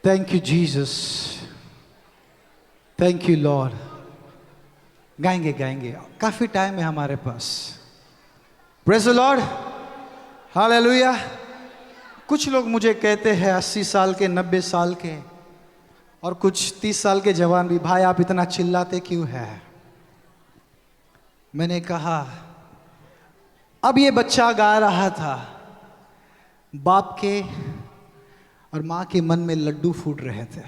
Thank you Jesus, thank you lord. गाएंगे गाएंगे, काफी टाइम है हमारे पास। Praise the lord, hallelujah. कुछ लोग मुझे कहते हैं 80 साल के, 90 साल के, और कुछ 30 साल के जवान भी, भाई आप इतना चिल्लाते क्यों है? मैंने कहा अब ये बच्चा गा रहा था, बाप के और माँ के मन में लड्डू फूट रहे थे।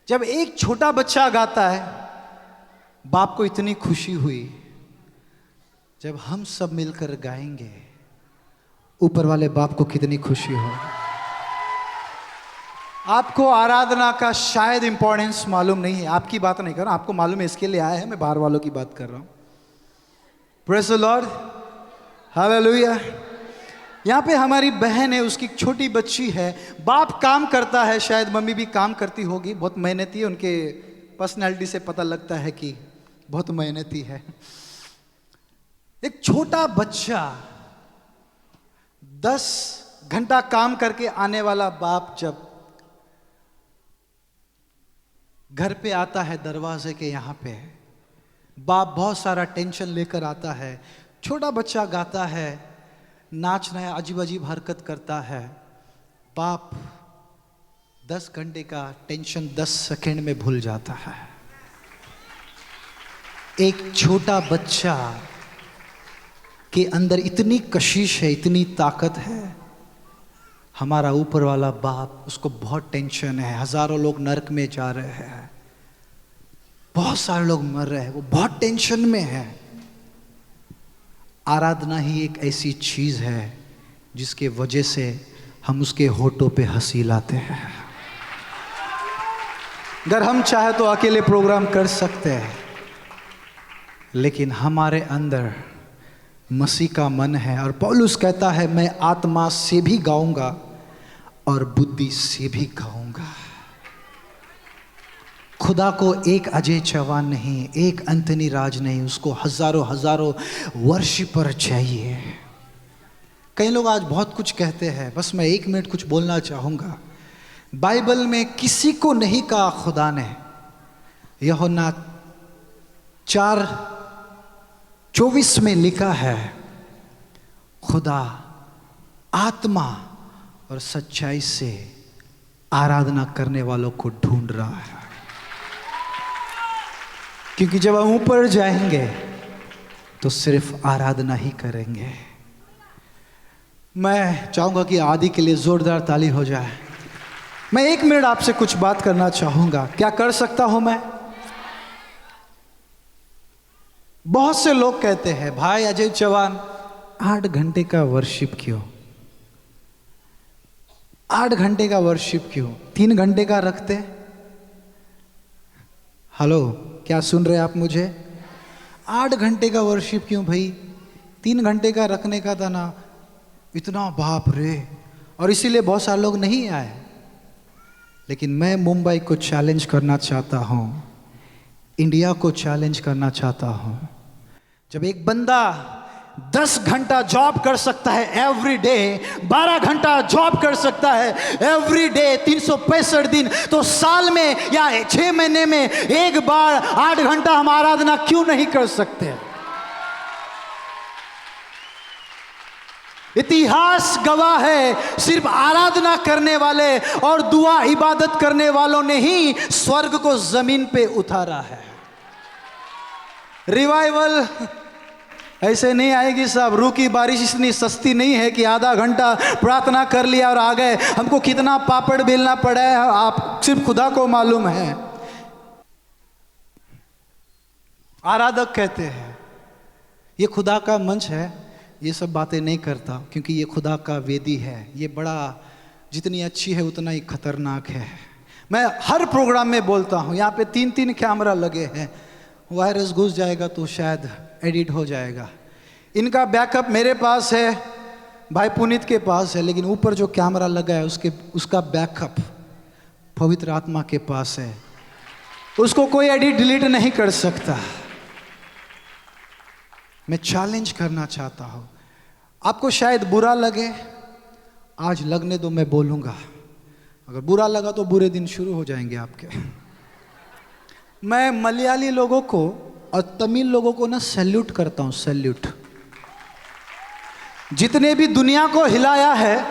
जब एक छोटा बच्चा गाता है, बाप को इतनी खुशी हुई। जब हम सब मिलकर गाएंगे, ऊपर वाले बाप को कितनी खुशी हो। आपको आराधना का शायद इंपॉर्टेंस मालूम नहीं है, आपकी बात नहीं कर रहा, आपको मालूम है इसके लिए आया है, मैं बाहर वालों की बात कर रहा हूं। Praise the lord, hallelujah. यहाँ पे हमारी बहन है, उसकी छोटी बच्ची है, बाप काम करता है, शायद मम्मी भी काम करती होगी, बहुत मेहनती है, उनके पर्सनैलिटी से पता लगता है कि बहुत मेहनती है। एक छोटा बच्चा 10 घंटा काम करके आने वाला बाप जब घर पे आता है, दरवाजे के यहाँ पे बाप बहुत सारा टेंशन लेकर आता है। छोटा बच्चा गाता है, नाच रहा है, अजीब अजीब हरकत करता है। बाप 10 घंटे का टेंशन 10 सेकंड में भूल जाता है। एक छोटा बच्चा के अंदर इतनी कशिश है, इतनी ताकत है। हमारा ऊपर वाला बाप, उसको बहुत टेंशन है। हजारों लोग नरक में जा रहे हैं, बहुत सारे लोग मर रहे हैं, वो बहुत टेंशन में है। आराधना ही एक ऐसी चीज है जिसके वजह से हम उसके होठों पे हंसी लाते हैं। अगर हम चाहे तो अकेले प्रोग्राम कर सकते हैं, लेकिन हमारे अंदर मसीह का मन है। और पौलुस कहता है, मैं आत्मा से भी गाऊंगा और बुद्धि से भी गाऊंगा। खुदा को एक अजय चौहान नहीं, एक अंतनी राज नहीं, उसको हजारों हजारों वर्शिपर चाहिए। कई लोग आज बहुत कुछ कहते हैं, बस मैं 1 मिनट कुछ बोलना चाहूंगा। बाइबल में किसी को नहीं कहा खुदा ने। यूहन्ना 4:24 में लिखा है, खुदा आत्मा और सच्चाई से आराधना करने वालों को ढूंढ रहा है। क्योंकि जब हम ऊपर जाएंगे तो सिर्फ आराधना ही करेंगे। मैं चाहूंगा कि आदि के लिए जोरदार ताली हो जाए। मैं 1 मिनट आपसे कुछ बात करना चाहूंगा, क्या कर सकता हूं मैं? बहुत से लोग कहते हैं, भाई अजय चौहान 8 घंटे का वर्शिप क्यों? 8 घंटे का वर्शिप क्यों? 3 घंटे का रखते। हेलो, क्या सुन रहे आप मुझे? 8 घंटे का वर्शिप क्यों भाई? 3 घंटे का रखने का था ना। इतना बाप रे। और इसीलिए बहुत सारे लोग नहीं आए। लेकिन मैं मुंबई को चैलेंज करना चाहता हूं, इंडिया को चैलेंज करना चाहता हूं। जब एक बंदा 10 घंटा जॉब कर सकता है एवरी डे, 12 घंटा जॉब कर सकता है एवरी डे, 365 दिन, तो साल में या 6 महीने में एक बार 8 घंटा हम आराधना क्यों नहीं कर सकते? इतिहास गवाह है, सिर्फ आराधना करने वाले और दुआ इबादत करने वालों ने ही स्वर्ग को जमीन पे उतारा है। रिवाइवल ऐसे नहीं आएगी साहब। रूह की बारिश इतनी सस्ती नहीं है कि आधा घंटा प्रार्थना कर लिया और आ गए। हमको कितना पापड़ बेलना पड़ा है, आप सिर्फ खुदा को मालूम है। आराधक कहते हैं ये खुदा का मंच है, ये सब बातें नहीं करता, क्योंकि ये खुदा का वेदी है। ये बड़ा, जितनी अच्छी है उतना ही खतरनाक है। मैं हर प्रोग्राम में बोलता हूँ, यहाँ पे 3-3 कैमरा लगे हैं। वायरस घुस जाएगा तो शायद एडिट हो जाएगा। इनका बैकअप मेरे पास है, भाई पुनीत के पास है, लेकिन ऊपर जो कैमरा लगा है उसका बैकअप पवित्र आत्मा के पास है। उसको कोई एडिट डिलीट नहीं कर सकता। मैं चैलेंज करना चाहता हूं। आपको शायद बुरा लगे, आज लगने दो, मैं बोलूंगा। अगर बुरा लगा तो बुरे दिन शुरू हो जाएंगे आपके। मैं मलयाली लोगों को और तमिल लोगों को ना सैल्यूट करता हूं, सैल्यूट। जितने भी दुनिया को हिलाया है,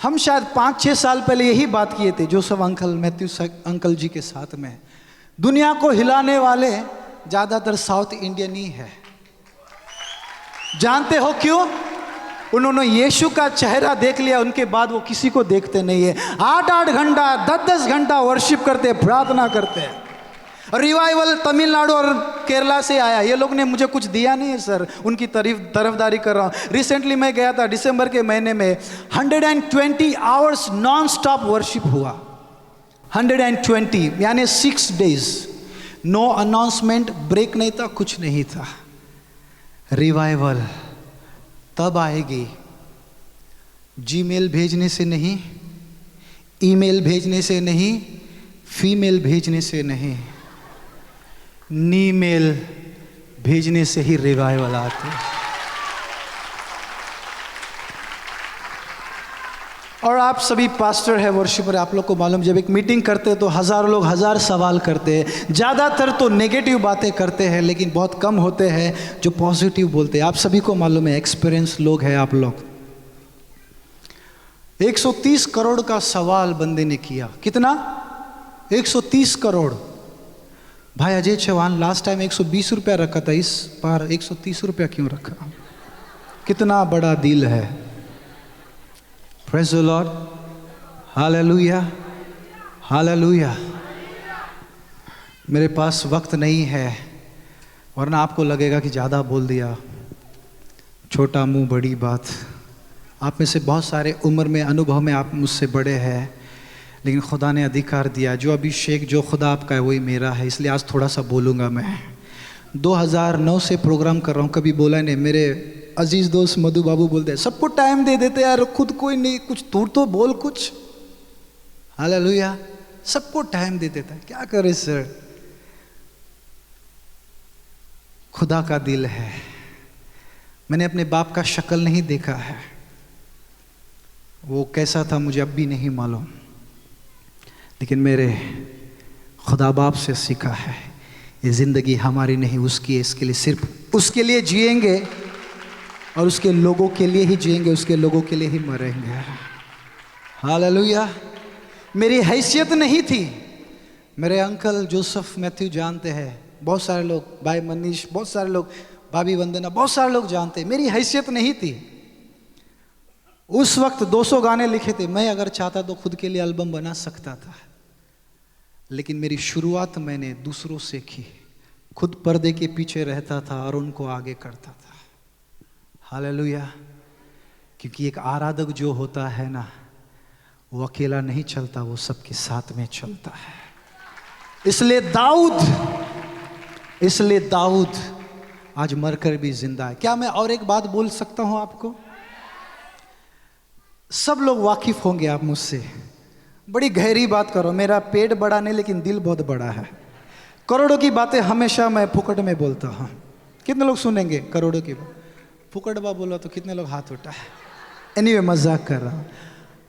हम शायद 5-6 साल पहले यही बात किए थे, जो सब अंकल मैथ्यू अंकल जी के साथ में। दुनिया को हिलाने वाले ज़्यादातर साउथ इंडियन ही है। जानते हो क्यों? उन्होंने यीशु का चेहरा देख लिया, उनके बाद वो किसी को देखते नहीं है। 8-8 घंटा 10-10 घंटा वर्शिप करते, प्रार्थना करते। रिवाइवल तमिलनाडु और केरला से आया। ये लोग ने मुझे कुछ दिया नहीं है सर, उनकी तरफदारी कर रहा हूँ। रिसेंटली मैं गया था दिसंबर के महीने में, 120 आवर्स नॉन स्टॉप वर्शिप हुआ। 120 यानी 6 डेज, नो अनाउंसमेंट, ब्रेक नहीं था, कुछ नहीं था। रिवाइवल तब आएगी जीमेल भेजने से नहीं, ईमेल भेजने से नहीं, फीमेल भेजने से नहीं, नीमेल भेजने से ही रिवाइवल आते। और आप सभी पास्टर है, वर्शिपर, आप लोग को मालूम, जब एक मीटिंग करते हैं तो हज़ारों लोग हज़ार सवाल करते हैं। ज़्यादातर तो नेगेटिव बातें करते हैं, लेकिन बहुत कम होते हैं जो पॉजिटिव बोलते हैं। आप सभी को मालूम है, एक्सपीरियंस लोग हैं आप लोग। 130 करोड़ का सवाल बंदे ने किया। कितना? 130 करोड़। भाई अजय चौहान लास्ट टाइम 120 रुपया रखा था, इस बार 130 रुपया क्यों रखा? कितना बड़ा दिल है। Praise the lord, hallelujah, hallelujah. मेरे पास वक्त नहीं है, वरना आपको लगेगा कि ज़्यादा बोल दिया, छोटा मुंह बड़ी बात। आप में से बहुत सारे उम्र में, अनुभव में आप मुझसे बड़े हैं, लेकिन खुदा ने अधिकार दिया, जो अभिषेक जो खुदा आपका है वही मेरा है, इसलिए आज थोड़ा सा बोलूँगा। मैं 2009 से प्रोग्राम कर रहा हूँ, कभी बोला नहीं। मेरे अजीज़ दोस्त मधु बाबू बोलते हैं सबको टाइम दे देते यार, खुद कोई नहीं, कुछ तू तो बोल कुछ। हालेलुया, सबको टाइम दे देता है, क्या करे सर। खुदा का दिल है। मैंने अपने बाप का शक्ल नहीं देखा है, वो कैसा था मुझे अब भी नहीं मालूम, लेकिन मेरे खुदा बाप से सीखा है, ये ज़िंदगी हमारी नहीं उसकी है, इसके लिए सिर्फ उसके लिए जिएंगे और उसके लोगों के लिए ही जिएंगे, उसके लोगों के लिए ही मरेंगे। हालेलुया। मेरी हैसियत नहीं थी। मेरे अंकल जोसेफ मैथ्यू जानते हैं, बहुत सारे लोग, भाई मनीष, बहुत सारे लोग, भाभी वंदना, बहुत सारे लोग जानते हैं। मेरी हैसियत नहीं थी। उस वक्त 200 गाने लिखे थे। मैं अगर चाहता तो खुद के लिए एल्बम बना सकता था, लेकिन मेरी शुरुआत मैंने दूसरों से की। खुद पर्दे के पीछे रहता था और उनको आगे करता था। हालेलुया। क्योंकि एक आराधक जो होता है ना, वो अकेला नहीं चलता, वो सबके साथ में चलता है। इसलिए दाऊद आज मरकर भी जिंदा है। क्या मैं और एक बात बोल सकता हूं आपको? सब लोग वाकिफ होंगे आप मुझसे, बड़ी गहरी बात करो। मेरा पेट बड़ा नहीं, लेकिन दिल बहुत बड़ा है। करोड़ों की बातें हमेशा मैं फुकट में बोलता हूँ। कितने लोग सुनेंगे करोड़ों की बात? फुकट बा बोला तो कितने लोग हाथ उठा है? एनीवे, मजाक कर रहा हूँ।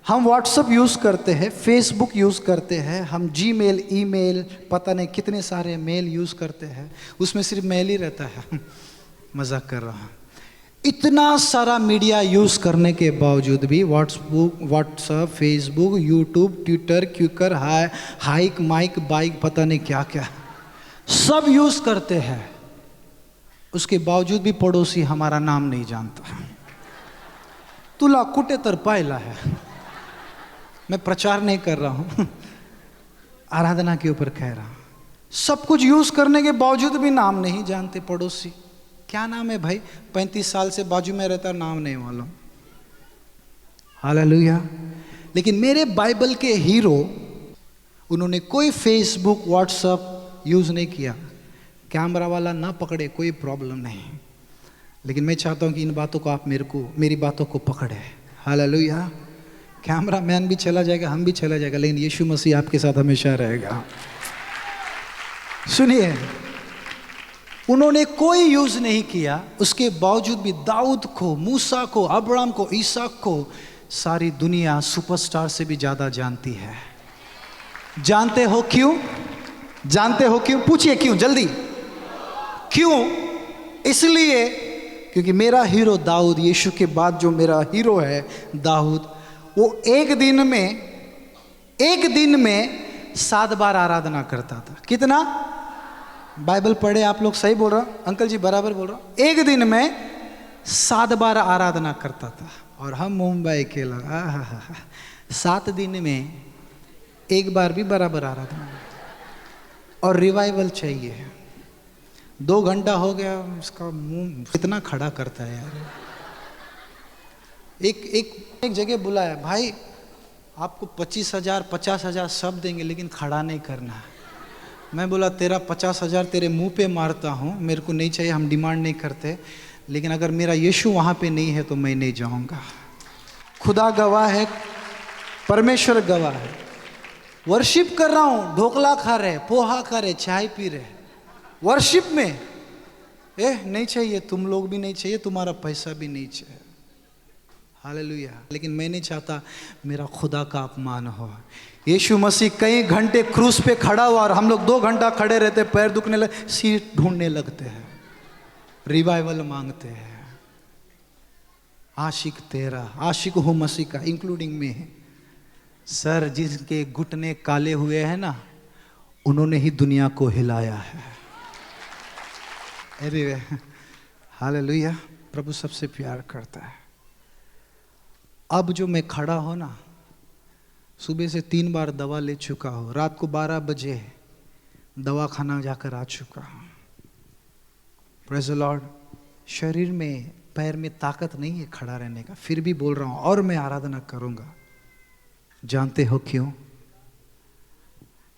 हम व्हाट्सअप यूज़ करते हैं, फेसबुक यूज़ करते हैं, हम जीमेल, ईमेल, पता नहीं कितने सारे मेल यूज़ करते हैं, उसमें सिर्फ मेल ही रहता है। मजाक कर रहा हूँ। इतना सारा मीडिया यूज़ करने के बावजूद भी व्हाट्सअप, फेसबुक, यूट्यूब, ट्विटर, क्यूकर, हाइक, माइक, बाइक, पता नहीं क्या क्या सब यूज़ करते हैं। उसके बावजूद भी पड़ोसी हमारा नाम नहीं जानता। तुला कुटे तर पायला है। मैं प्रचार नहीं कर रहा हूँ, आराधना के ऊपर कह रहा हूँ। सब कुछ यूज़ करने के बावजूद भी नाम नहीं जानते पड़ोसी। क्या नाम है भाई? 35 साल से बाजू में रहता, नाम नहीं मालूम। हालेलुया। लेकिन मेरे बाइबल के हीरो, उन्होंने कोई फेसबुक, व्हाट्सअप यूज़ नहीं किया। कैमरा वाला ना पकड़े, कोई प्रॉब्लम नहीं, लेकिन मैं चाहता हूँ कि इन बातों को आप मेरी बातों को पकड़े। हालेलुया। कैमरा मैन भी चला जाएगा, हम भी चला जाएगा, लेकिन यीशु मसीह आपके साथ हमेशा रहेगा। सुनिए, उन्होंने कोई यूज़ नहीं किया, उसके बावजूद भी दाऊद को, मूसा को, अब्राहम को, ईसाक को सारी दुनिया सुपरस्टार से भी ज़्यादा जानती है। जानते हो क्यों? जानते हो क्यों? पूछिए क्यों, जल्दी। क्यों? इसलिए क्योंकि मेरा हीरो दाऊद, यीशु के बाद जो मेरा हीरो है दाऊद, वो एक दिन में 7 बार आराधना करता था। कितना? बाइबल पढ़े आप लोग, सही बोल रहा हूं अंकल जी, बराबर बोल रहा हूं। एक दिन में 7 बार आराधना करता था। और हम मुंबई के लोग 7 दिन में 1 बार भी बराबर आराधना। और रिवाइवल चाहिए। 2 घंटा हो गया, उसका मुंह कितना खड़ा करता है यार। एक जगह बुलाया, भाई आपको 25,000 50,000 सब देंगे लेकिन खड़ा नहीं करना। मैं बोला तेरा 50,000 तेरे मुंह पे मारता हूँ, मेरे को नहीं चाहिए, हम डिमांड नहीं करते, लेकिन अगर मेरा यीशु वहाँ पे नहीं है तो मैं नहीं जाऊँगा। खुदा गवाह है, परमेश्वर गवाह है। वर्शिप कर रहा हूँ, ढोकला खा रहे, पोहा खा रहे, चाय पी रहे, वर्शिप में नहीं चाहिए, तुम लोग भी नहीं चाहिए, तुम्हारा पैसा भी नहीं चाहिए। हालेलुया। लेकिन मैं नहीं चाहता मेरा खुदा का अपमान हो। यीशु मसीह कई घंटे क्रूस पे खड़ा हुआ और हम लोग 2 घंटा खड़े रहते, पैर दुखने लगे, सीट ढूंढने लगते हैं, रिवाइवल मांगते हैं। आशिक तेरा, आशिक हूँ मसीह का, इंक्लूडिंग में। सर जिनके घुटने काले हुए हैं ना, उन्होंने ही दुनिया को हिलाया है। अरे हालेलुया। प्रभु सबसे प्यार करता है। अब जो मैं खड़ा हो ना, सुबह से 3 बार दवा ले चुका हूँ, रात को 12 बजे दवा खाना जाकर आ चुका हूँ। Praise the Lord. शरीर में, पैर में ताकत नहीं है खड़ा रहने का, फिर भी बोल रहा हूँ और मैं आराधना करूँगा। जानते हो क्यों?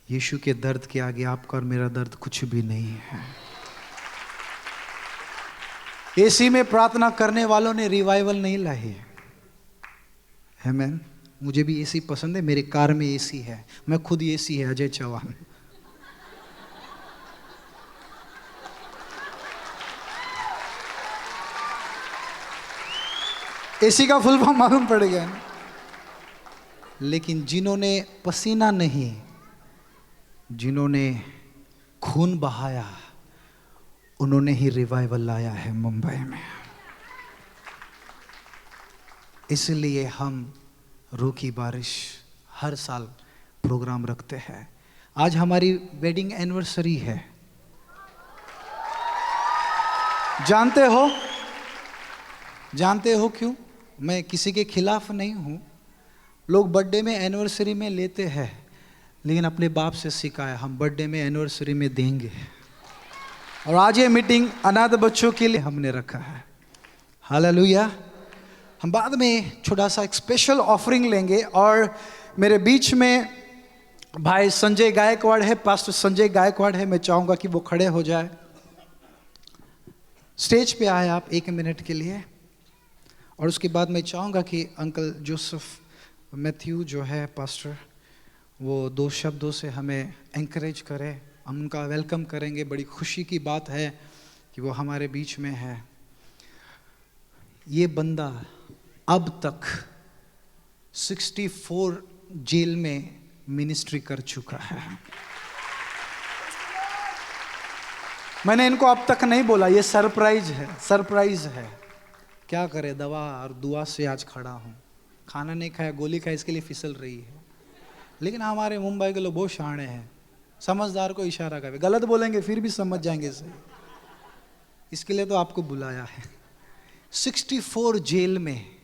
यीशु के दर्द के आगे आपका और मेरा दर्द कुछ भी नहीं है। एसी में प्रार्थना करने वालों ने रिवाइवल नहीं लाई है। आमीन। मुझे भी एसी पसंद है, मेरे कार में एसी है, मैं खुद एसी है, अजय चौहान। एसी का फुल फॉर्म मालूम पड़ गया ना? लेकिन जिन्होंने पसीना नहीं, जिन्होंने खून बहाया, उन्होंने ही रिवाइवल लाया है मुंबई में। इसलिए हम रूह की बारिश हर साल प्रोग्राम रखते हैं। आज हमारी वेडिंग एनिवर्सरी है। जानते हो? जानते हो क्यों? मैं किसी के खिलाफ नहीं हूँ। लोग बर्थडे में एनिवर्सरी में लेते हैं, लेकिन अपने बाप से सीखा है, हम बर्थडे में एनिवर्सरी में देंगे। और आज ये मीटिंग अनाथ बच्चों के लिए हमने रखा है। हालेलुया। हम बाद में छोटा सा एक स्पेशल ऑफरिंग लेंगे। और मेरे बीच में भाई संजय गायकवाड़ है, पास्टर संजय गायकवाड़ है। मैं चाहूँगा कि वो खड़े हो जाए, स्टेज पे आए आप 1 मिनट के लिए। और उसके बाद मैं चाहूँगा कि अंकल जोसेफ मैथ्यू जो है पास्टर, वो 2 शब्दों से हमें एंकरेज करें। हम उनका वेलकम करेंगे। बड़ी खुशी की बात है कि वो हमारे बीच में है। ये बंदा अब तक 64 जेल में मिनिस्ट्री कर चुका है। मैंने इनको अब तक नहीं बोला, ये सरप्राइज है, सरप्राइज है। क्या करे, दवा और दुआ से आज खड़ा हूँ। खाना नहीं खाया, गोली खाया, इसके लिए फिसल रही है। लेकिन हमारे मुंबई के लोग बहुत शाणे हैं, समझदार को इशारा करे, गलत बोलेंगे फिर भी समझ जाएंगे सही। इसके लिए तो आपको बुलाया है। 64 जेल में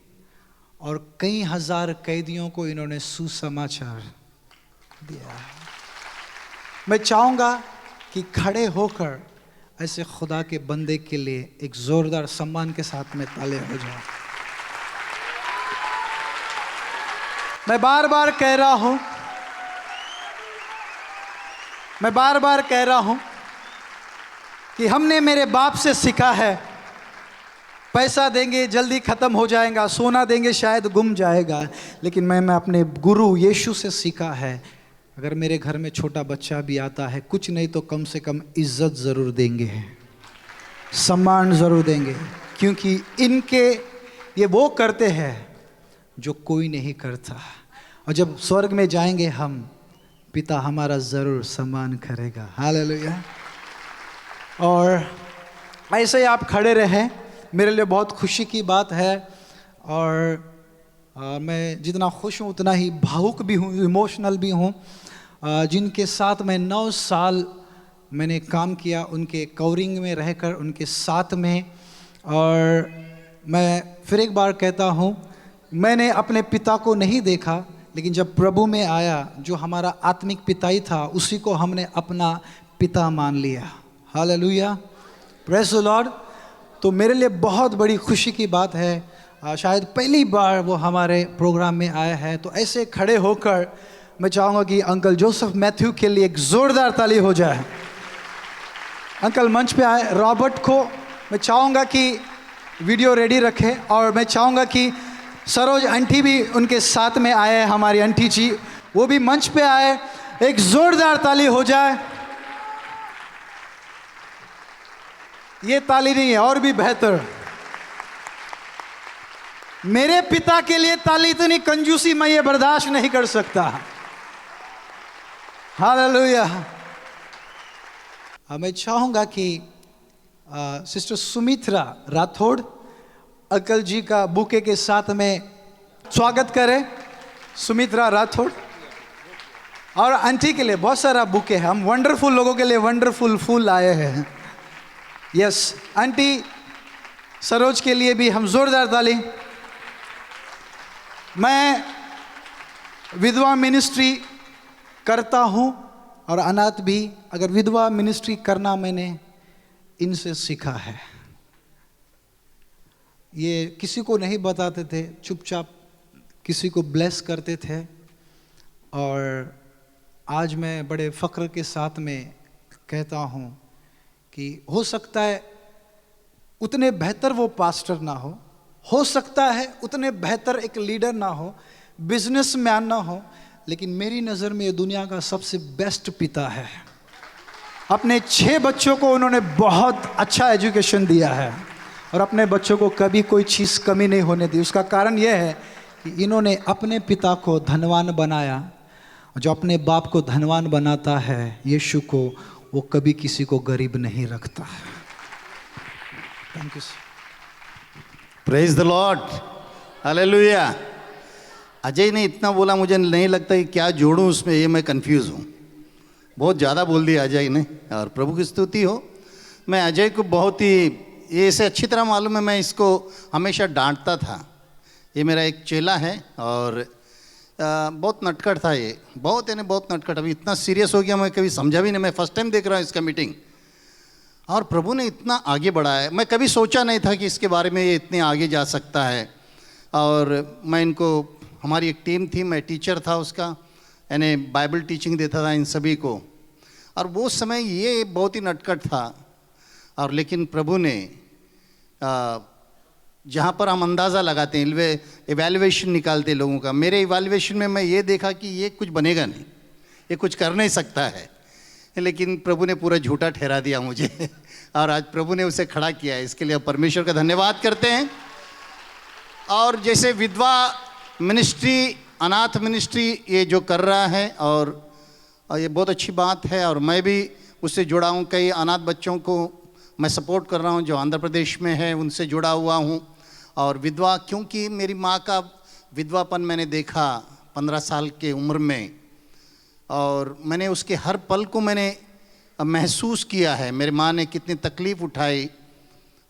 और कई हजार कैदियों को इन्होंने सुसमाचार दिया। मैं चाहूँगा कि खड़े होकर ऐसे खुदा के बंदे के लिए एक जोरदार सम्मान के साथ में ताले हो जाओ। मैं बार बार कह रहा हूं, मैं बार बार कह रहा हूं कि हमने मेरे बाप से सीखा है, पैसा देंगे जल्दी खत्म हो जाएगा, सोना देंगे शायद गुम जाएगा। लेकिन मैं अपने गुरु यीशु से सीखा है, अगर मेरे घर में छोटा बच्चा भी आता है, कुछ नहीं तो कम से कम इज्जत ज़रूर देंगे, सम्मान ज़रूर देंगे, क्योंकि इनके ये वो करते हैं जो कोई नहीं करता। और जब स्वर्ग में जाएंगे हम, पिता हमारा ज़रूर सम्मान करेगा। हालेलुया। और ऐसे ही आप खड़े रहें, मेरे लिए बहुत खुशी की बात है। और मैं जितना खुश हूँ उतना ही भावुक भी हूँ, इमोशनल भी हूँ। जिनके साथ मैं 9 साल मैंने काम किया, उनके कवरिंग में रहकर उनके साथ में। और मैं फिर एक बार कहता हूँ, मैंने अपने पिता को नहीं देखा, लेकिन जब प्रभु में आया, जो हमारा आत्मिक पिता ही था, उसी को हमने अपना पिता मान लिया। Hallelujah, praise the Lord. तो मेरे लिए बहुत बड़ी खुशी की बात है, शायद पहली बार वो हमारे प्रोग्राम में आया है। तो ऐसे खड़े होकर मैं चाहूँगा कि अंकल जोसेफ मैथ्यू के लिए एक ज़ोरदार ताली हो जाए। अंकल मंच पे आए। रॉबर्ट को मैं चाहूँगा कि वीडियो रेडी रखे, और मैं चाहूँगा कि सरोज आंटी भी उनके साथ में आए, हमारी आंटी जी, वो भी मंच पे आए। एक ज़ोरदार ताली हो जाए। ये ताली नहीं है, और भी बेहतर। मेरे पिता के लिए ताली इतनी कंजूसी मैं ये बर्दाश्त नहीं कर सकता। हालेलुया। मैं चाहूंगा कि सिस्टर सुमित्रा राठौड़ अंकल जी का बुके के साथ में स्वागत करें। सुमित्रा राठौड़। और आंटी के लिए बहुत सारा बुके है, हम वंडरफुल लोगों के लिए वंडरफुल फूल लाए हैं। यस, आंटी सरोज के लिए भी हम जोरदार ताली। मैं विधवा मिनिस्ट्री करता हूँ और अनाथ भी। अगर विधवा मिनिस्ट्री करना मैंने इनसे सीखा है। ये किसी को नहीं बताते थे, चुपचाप किसी को ब्लेस करते थे। और आज मैं बड़े फ़ख्र के साथ में कहता हूँ कि हो सकता है उतने बेहतर वो पास्टर ना हो सकता है उतने बेहतर एक लीडर ना हो, बिजनेसमैन ना हो, लेकिन मेरी नज़र में ये दुनिया का सबसे बेस्ट पिता है। अपने 6 बच्चों को उन्होंने बहुत अच्छा एजुकेशन दिया है, और अपने बच्चों को कभी कोई चीज़ कमी नहीं होने दी। उसका कारण यह है कि इन्होंने अपने पिता को धनवान बनाया। जो अपने बाप को धनवान बनाता है, यीशु को, वो कभी किसी को गरीब नहीं रखता। Thank you. Praise the lord, hallelujah. Ajay ने इतना बोला, मुझे नहीं लगता कि क्या जोड़ूं उसमें, ये मैं कंफ्यूज हूँ। बहुत ज़्यादा बोल दिया अजय ने, और प्रभु की स्तुति हो। मैं अजय को बहुत ही, ये इसे अच्छी तरह मालूम है, मैं इसको हमेशा डांटता था। ये मेरा एक चेला है और बहुत नटखट था ये, बहुत यानी बहुत नटखट। अभी इतना सीरियस हो गया, मैं कभी समझा भी नहीं। मैं फर्स्ट टाइम देख रहा हूँ इसका मीटिंग, और प्रभु ने इतना आगे बढ़ाया है। मैं कभी सोचा नहीं था कि इसके बारे में ये इतने आगे जा सकता है। और मैं इनको, हमारी एक टीम थी, मैं टीचर था उसका, यानी बाइबल टीचिंग देता था इन सभी को। और वो समय ये बहुत ही नटखट था, और लेकिन प्रभु ने जहाँ पर हम अंदाज़ा लगाते हैं, इवैल्यूएशन निकालते हैं लोगों का, मेरे इवैल्यूएशन में मैं ये देखा कि ये कुछ बनेगा नहीं, ये कुछ कर नहीं सकता है, लेकिन प्रभु ने पूरा झूठा ठहरा दिया मुझे। और आज प्रभु ने उसे खड़ा किया है, इसके लिए परमेश्वर का धन्यवाद करते हैं। और जैसे विधवा मिनिस्ट्री, अनाथ मिनिस्ट्री ये जो कर रहा है, और ये बहुत अच्छी बात है। और मैं भी उससे जुड़ा हूँ, कई अनाथ बच्चों को मैं सपोर्ट कर रहा हूँ जो आंध्र प्रदेश में है, उनसे जुड़ा हुआ हूँ। और विधवा, क्योंकि मेरी माँ का विधवापन मैंने देखा 15 साल के उम्र में, और मैंने उसके हर पल को मैंने महसूस किया है। मेरी माँ ने कितनी तकलीफ़ उठाई,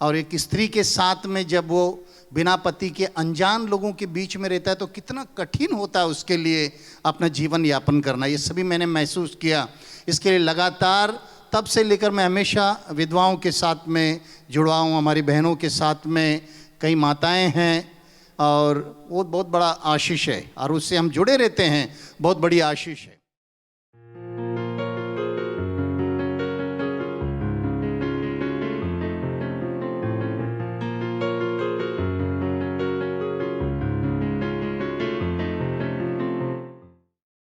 और एक स्त्री के साथ में जब वो बिना पति के अनजान लोगों के बीच में रहता है तो कितना कठिन होता है उसके लिए अपना जीवन यापन करना। ये सभी मैंने महसूस किया। इसके लिए लगातार तब से लेकर मैं हमेशा विधवाओं के साथ में जुड़ा हूँ, हमारी बहनों के साथ में कई माताएं हैं, और वो बहुत बड़ा आशीष है, और उससे हम जुड़े रहते हैं, बहुत बड़ी आशीष है।